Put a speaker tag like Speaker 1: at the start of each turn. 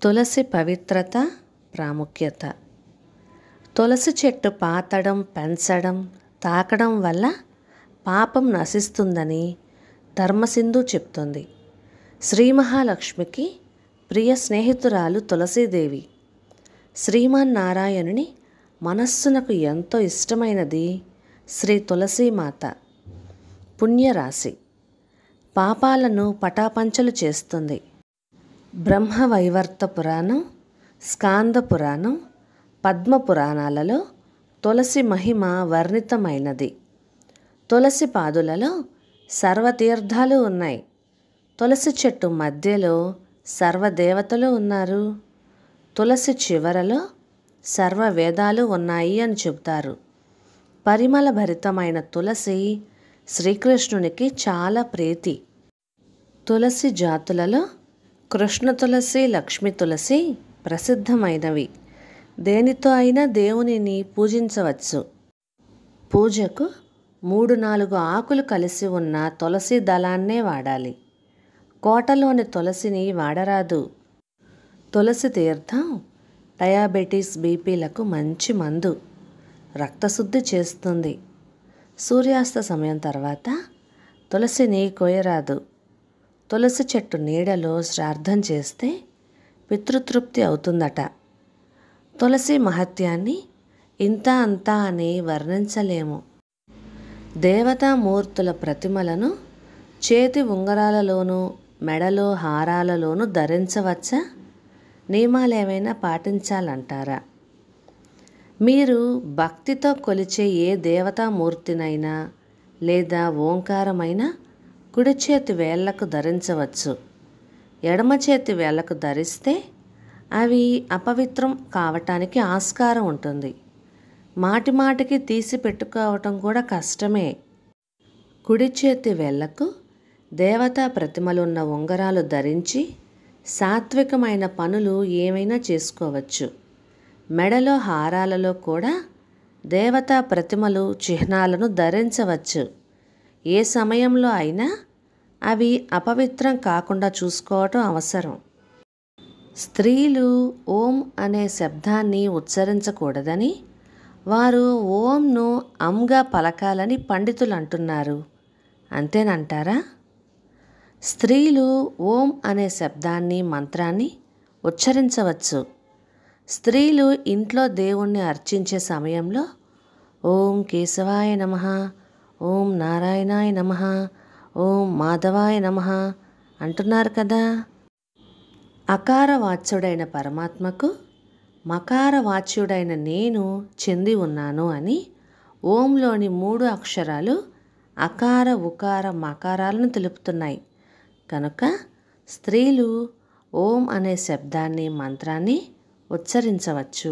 Speaker 1: తులసి పవిత్రత, ప్రాముఖ్యత. తులసి చెట్టు పాతడం, పెంచడం, తాకడం వల్ల పాపం నశిస్తుందని ధర్మసింధు చెప్తుంది. శ్రీ మహాలక్ష్మికి ప్రియ స్నేహితురాలు తులసీదేవి. శ్రీమన్నారాయణుని మనస్సునకు ఎంతో ఇష్టమైనది శ్రీ తులసీమాత. పుణ్యరాశి. పాపాలను పటాపంచలు చేస్తుంది. బ్రహ్మవైవర్త పురాణం, స్కాంద పురాణం, పద్మ పురాణాలలో తులసి మహిమ వర్ణితమైనది. తులసి పాదులలో సర్వతీర్థాలు ఉన్నాయి. తులసి చెట్టు మధ్యలో సర్వదేవతలు ఉన్నారు. తులసి చివరలో సర్వ వేదాలు ఉన్నాయి అని చెబుతారు. పరిమళ భరితమైన తులసి శ్రీకృష్ణునికి చాలా ప్రీతి. తులసి జాతులలో కృష్ణ తులసి, లక్ష్మీ తులసి ప్రసిద్ధమైనవి. దేనితో అయినా దేవునిని పూజించవచ్చు. పూజకు 3-4 ఆకులు కలిసి ఉన్న తులసి దళాన్నే వాడాలి. కోటలోని తులసిని వాడరాదు. తులసి తీర్థం డయాబెటీస్, బీపీలకు మంచి మందు. రక్తశుద్ధి చేస్తుంది. సూర్యాస్త సమయం తర్వాత తులసిని కోయరాదు. తులసి చెట్టు నీడలో శ్రాద్ధం చేస్తే పితృతృప్తి అవుతుందట. తులసి మహత్యాన్ని ఇంత అంతా అని వర్ణించలేము. దేవతామూర్తుల ప్రతిమలను చేతి ఉంగరాలలోనూ మెడలో హారాలలోనూ ధరించవచ్చా? నియమాలేమైనా పాటించాలంటారా? మీరు భక్తితో కొలిచే ఏ దేవతామూర్తినైనా లేదా ఓంకారమైనా కుడి చేతి వేళ్లకు ధరించవచ్చు. ఎడమ చేతి వేళ్లకు ధరిస్తే అవి అపవిత్రం కావటానికి ఆస్కారం ఉంటుంది. మాటిమాటికి తీసి పెట్టుకోవటం కూడా కష్టమే. కుడి చేతి వేళ్లకు దేవతా ప్రతిమలున్న ఉంగరాలు ధరించి సాత్వికమైన పనులు ఏమైనా చేసుకోవచ్చు. మెడలో హారాలలో కూడా దేవతా ప్రతిమలు చిహ్నాలను ధరించవచ్చు. ఏ సమయంలో అయినా అవి అపవిత్రం కాకుండా చూసుకోవటం అవసరం. స్త్రీలు ఓం అనే శబ్దాన్ని ఉచ్చరించకూడదని, వారు ఓంను అంగా పలకాలని పండితులు అంటున్నారు. అంతేనంటారా? స్త్రీలు ఓం అనే శబ్దాన్ని, మంత్రాన్ని ఉచ్చరించవచ్చు. స్త్రీలు ఇంట్లో దేవుణ్ణి అర్చించే సమయంలో ఓం కేశవాయ నమః, ఓం నారాయణాయ నమః, ఓం మాధవాయ నమః అంటున్నారు కదా. అకార వాచ్యుడైన పరమాత్మకు మకార వాచ్యుడైన నేను చెంది ఉన్నాను అని ఓంలోని 3 అక్షరాలు అకార, ఉకార, మకారాలను తెలుపుతున్నాయి. కనుక స్త్రీలు ఓం అనే శబ్దాన్ని, మంత్రాన్ని ఉచ్చరించవచ్చు.